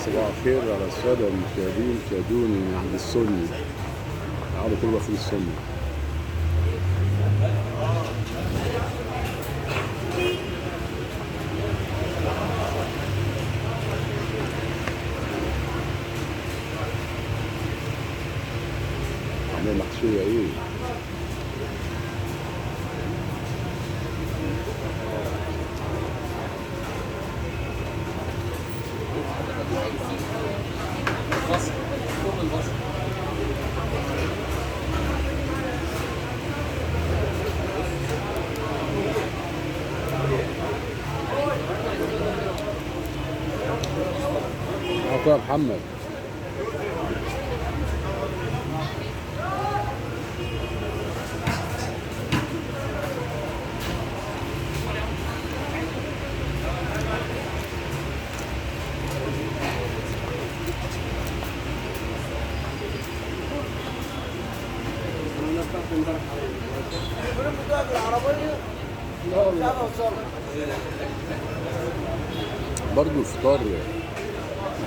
صباح الخير على السادة المشاهدين. شاهدوني عند السني، تعالوا كلوا في السني. عمال محشية ايه؟ يا محمد برضه الفطار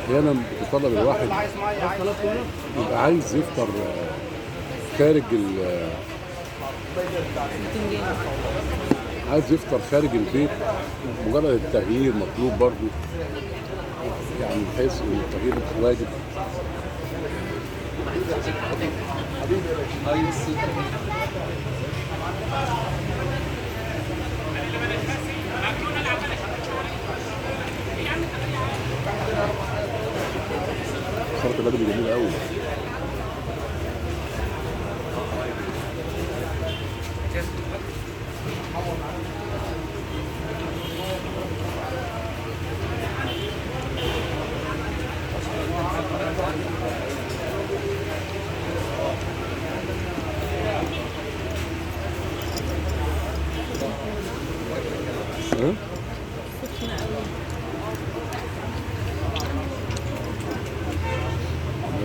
احيانا بيطلب الواحد يبقى عايز يفطر خارج عايز يفطر خارج البيت. مجرد التغيير مطلوب برضه، يعني بحيث ان التغيير مش واجب. سلطة بدري جميلة قوي.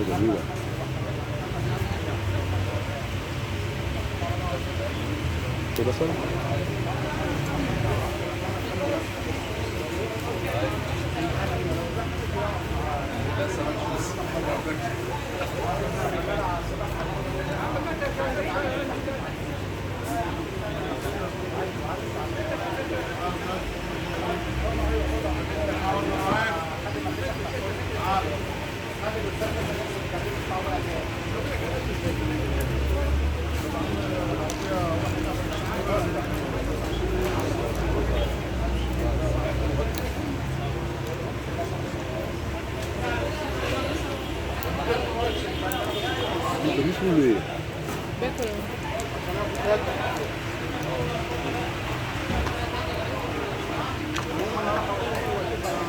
جميلة. كده صار اسمه ايه؟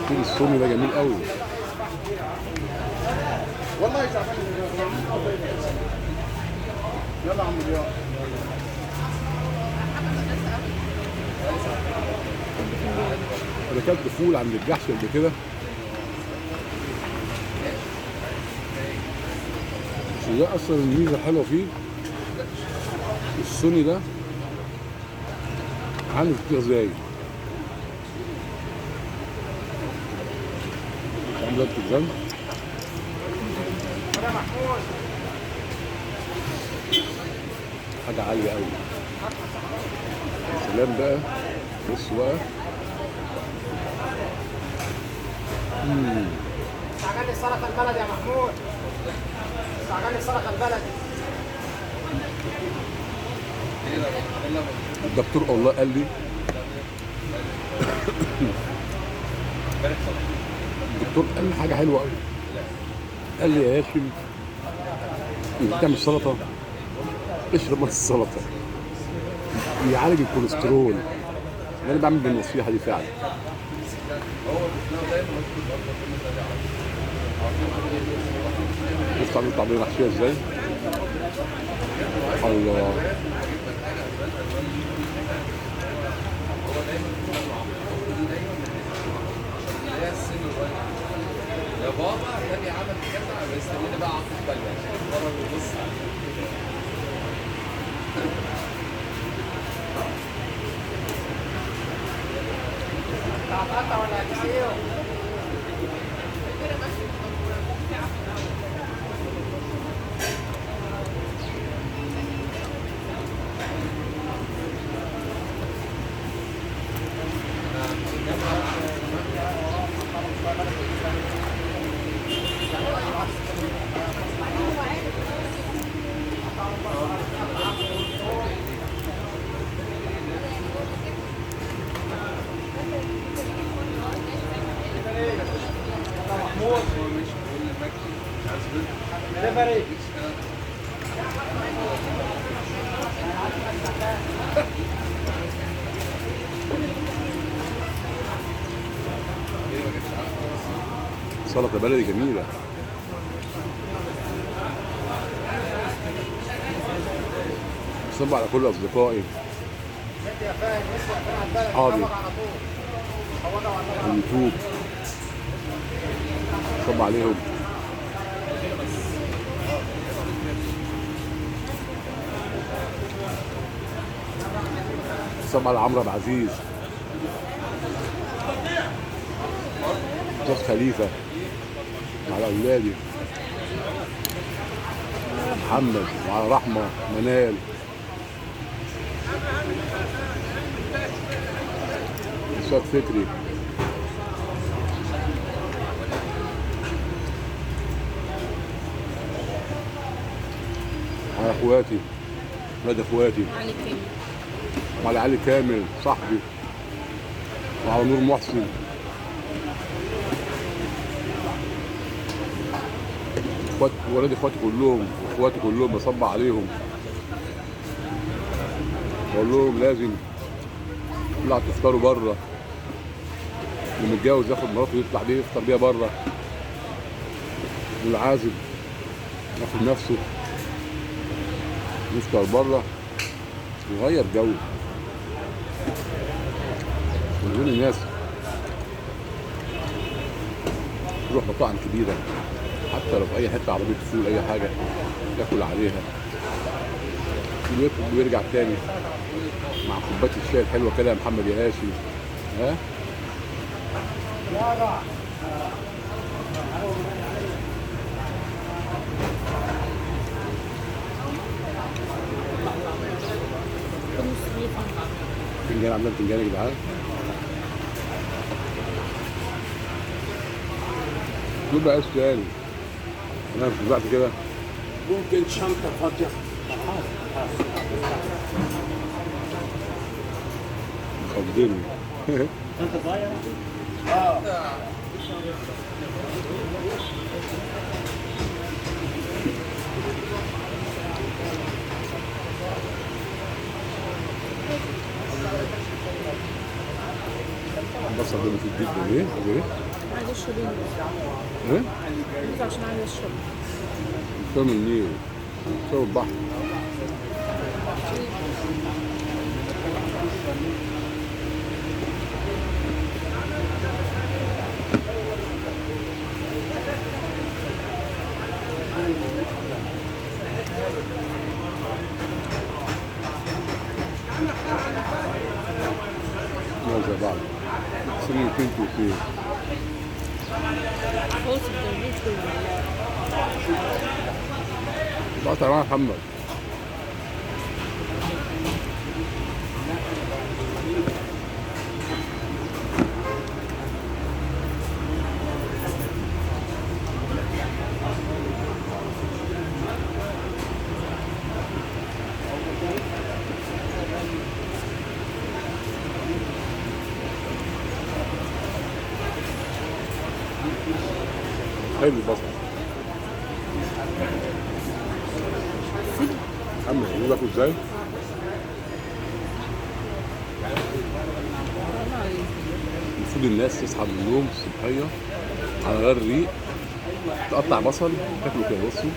كيل السوني ده جميل قوي. والله تعبان. يلا يا عم ضياء. انا اكلت فول عند الجحش قبل كده، بس ده اصلا الميزه الحلوه فيه السوني ده عامل فيه غزاية. عامله بتتزن حاجه عاليه قوي. سلام بقى، بص بقى. استعجل لي سلطه البلد يا محمود، استعجل لي سلطه البلد. الدكتور والله قال لي الدكتور قال لي حاجه حلوه قوي. قال لي يا هاشم انت بتعمل سلطه اشرب ميه السلطه بيعالج الكوليسترول. انا بعمل بالنصيحه دي فعلا. بص عامل طعميه محشيه ازاي. الله. يا بابا النبي عمل كذا بيستنيني بقى عاطف بالي بره بيبص هتقطع ولا هتسيبه؟ مش كل مكي مش عايز بنت. دليفري. سلطه بلدي جميله. صب على كل اصدقائي انت يا فاهم اسمع فين على البلد أصحابي. طبق على طول. عوضها وعلى على اليوتيوب، صب عليهم. صب على عمرو عبد العزيز، استاذ خليفه، وعلى اولادي محمد، وعلى رحمه، منال، استاذ فكري، على اخواتي، ولاد اخواتي، وعلى علي كامل صاحبي، وعلى نور محسن، ولاد اخواتي كلهم واخواتي كلهم بصب عليهم، بقول لهم لازم تطلع تفطروا بره، اللي متجوز ياخد مراته يطلع بيه يفطر بيها بره، والعازب ياخد نفسه يفطر بره، يغير جو. ونقول للناس تروح مطاعم كبيره، حتى لو في اي حته عربيه فول اي حاجه ياكل عليها، وياكل ويرجع تاني مع كوبايه الشاي الحلوه كده يا محمد يا هاشم. ها فنجان، عندنا فنجان يا جدعان. دول بقى السؤال، انا مش بعد كده ممكن شنطة فاضية. خضني. شنطة صغيرة؟ البصل ده مفيد جدا. ايه؟ ايه؟ عايز اشرب ايه؟ بس عشان عايز اشرب. شرم النيل، شرم البحر. زي بعض. سنين كنت فيه. خلاص التربيت كله. بقطع مع محمد. حلو البصل. محمد يقول لك ازاي؟ المفروض الناس تصحى من النوم الصبحيه على غير ريق، تقطع بصل تاكله كده. بصوا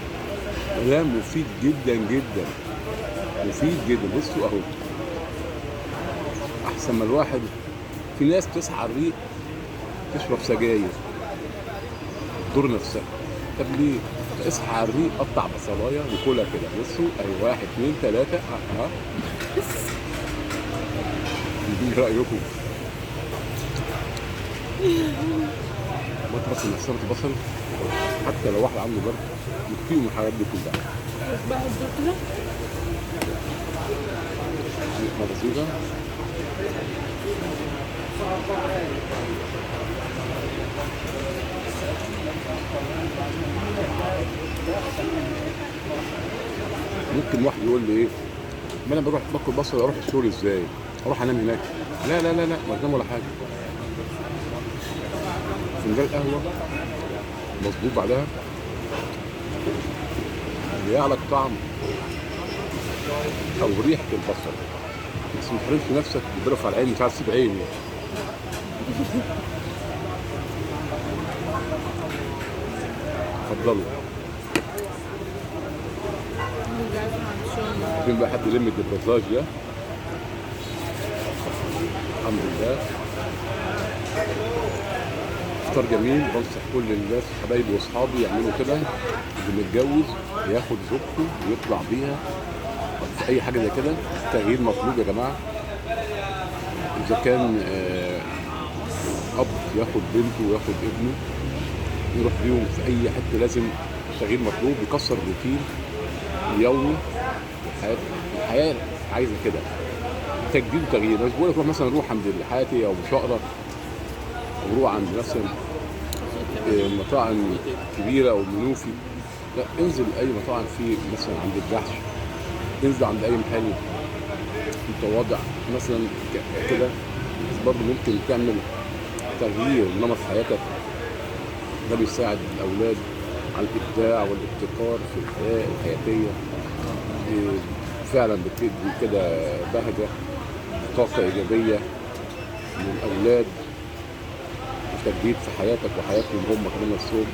ده مفيد جدا جدا، مفيد جدا. بصوا اهو، احسن ما الواحد. في ناس تصحى على الريق تشرب سجاير تضر نفسها. طب ليه؟ اصحى على الريق، قطع بصلايه وكلها كده. بصوا اهي، 1 2 3 اها. ايه رايكم؟ بس نفسها بصل، حتى لو واحد عنده برد يكفيه من الحاجات دي كلها. بقى الدور كده. بسيطه. ممكن واحد يقول لي ايه، ما انا بروح باكل بصل اروح الشغل ازاي؟ اروح انام هناك؟ لا لا لا لا، ما تنام ولا حاجه. فنجان قهوه مظبوط بعدها بيعلق طعم او ريحه البصل، بس ما تحرمش نفسك بتضرب على العين، مش عارف تسيب عيني. اتفضلوا. نرجع عند الشغل. فين بقى حد يلم الدبرزاج ده؟ الحمد لله. فطار جميل، بنصح كل الناس حبايبي واصحابي يعملوا كده. اللي متجوز ياخد زوجته ويطلع بيها في اي حاجه زي كده. التغيير مطلوب يا جماعه. اذا كان اب ياخد بنته وياخد ابنه يروح بيهم في اي حته، لازم التغيير مطلوب، يكسر الروتين اليومي. الحياه عايزه كده تجديد وتغيير. مش بقول لك روح مثلا روح عند الحاتي او مشقره او روح عند مثلا مطاعم كبيره او منوفي، لا انزل اي مطاعم فيه مثلا عند الجحش، انزل عند اي محل متواضع مثلا كده، بس برضه ممكن تعمل تغيير نمط حياتك. ده بيساعد الاولاد على الابداع والابتكار في الحياه الحياتيه. فعلا بتدي كده بهجه، طاقه ايجابيه للاولاد، وتجديد في حياتك وحياتهم هم كمان نفسهم.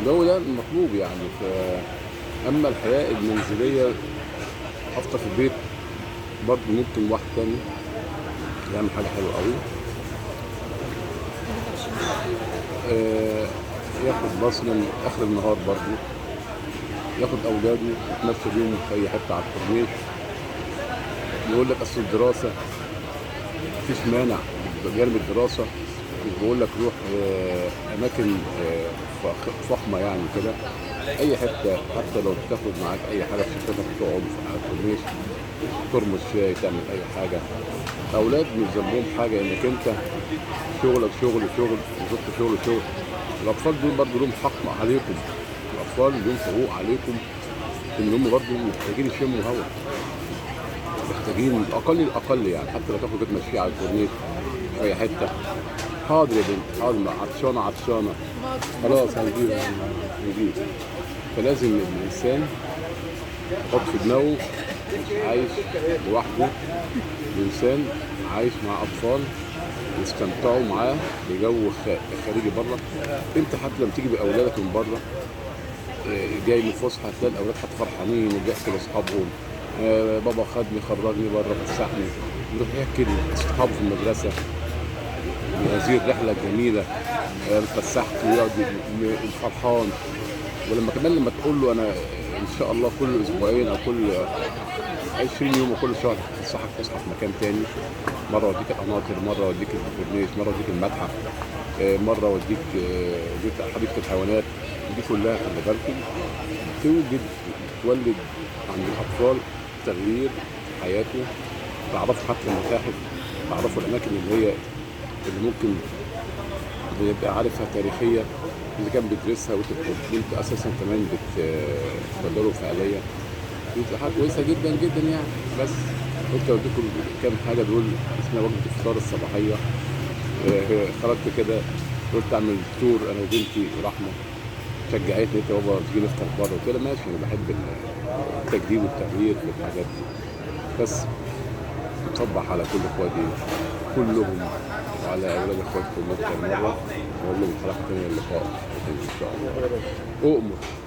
ده المطلوب يعني. اما الحياه المنزليه افطر في البيت، برضه ممكن واحد تاني يعمل حاجه حلوه قوي. ياخد مثلا اخر النهار برضه ياخد اولاده يتمشى بيهم في اي حته على الكورنيش. يقول لك اصل الدراسه مفيش مانع بجانب الدراسه، مش بقول لك روح اماكن فخمه يعني كده، اي حته حتى لو بتاخد معاك اي حاجه في شقتك تقعد على الكورنيش ترمس شاي تعمل اي حاجه. اولاد مش ذنبهم حاجه انك انت شغلك شغل وزوجتك شغل. الاطفال دول برضه لهم حق عليكم، الاطفال لهم حقوق عليكم، ان هم برضه محتاجين يشموا هوا، محتاجين الاقل يعني. حتى لو تاخد تمشي على الكورنيش في اي حته، حاضر يا بنت حاضر، عطشانه خلاص هنجيب. فلازم الانسان يحط في دماغه مش عايش لوحده، الانسان عايش مع اطفال يستمتعوا معاه بجو خارجي بره. انت حتى لما تيجي باولادك من بره جاي من فسحه، هتلاقي الاولاد حتى فرحانين وبيحكوا لاصحابهم بابا خدني خرجني بره فسحني، يروح يحكي لاصحابه في المدرسه هذه الرحله الجميله، اتفسحت ويقعد فرحان. ولما كمان لما تقول له انا ان شاء الله كل اسبوعين او كل 20 يوم وكل شهر افسحك فسحه في مكان تاني، مره اوديك القناطر، مره اوديك الكورنيش، مره اوديك المتحف، مره اوديك حديقه الحيوانات، دي كلها خلي بالكم بتولد عند الاطفال تغيير في حياته. تعرفوا حتى المتاحف، تعرفوا الاماكن اللي ممكن بيبقى عارفها تاريخيه اللي كان بيدرسها، وانت اساسا كمان بتبادلوا فعاليه، بتبقى حاجه كويسه جدا جدا يعني. بس قلت اوديكم كام حاجه دول اسمها وجبه الفطار الصباحيه. خرجت كده قلت اعمل تور انا وبنتي رحمه، شجعتني انت بابا تيجي نفطر بره، قلت لها ماشي انا بحب التجديد والتغيير في الحاجات دي. بس نصبح على كل اخواتي كلهم وعلى اولاد اخواتكم اكتر مره، واقول لهم الحلقه الثانيه اللقاء ان شاء الله. اؤمر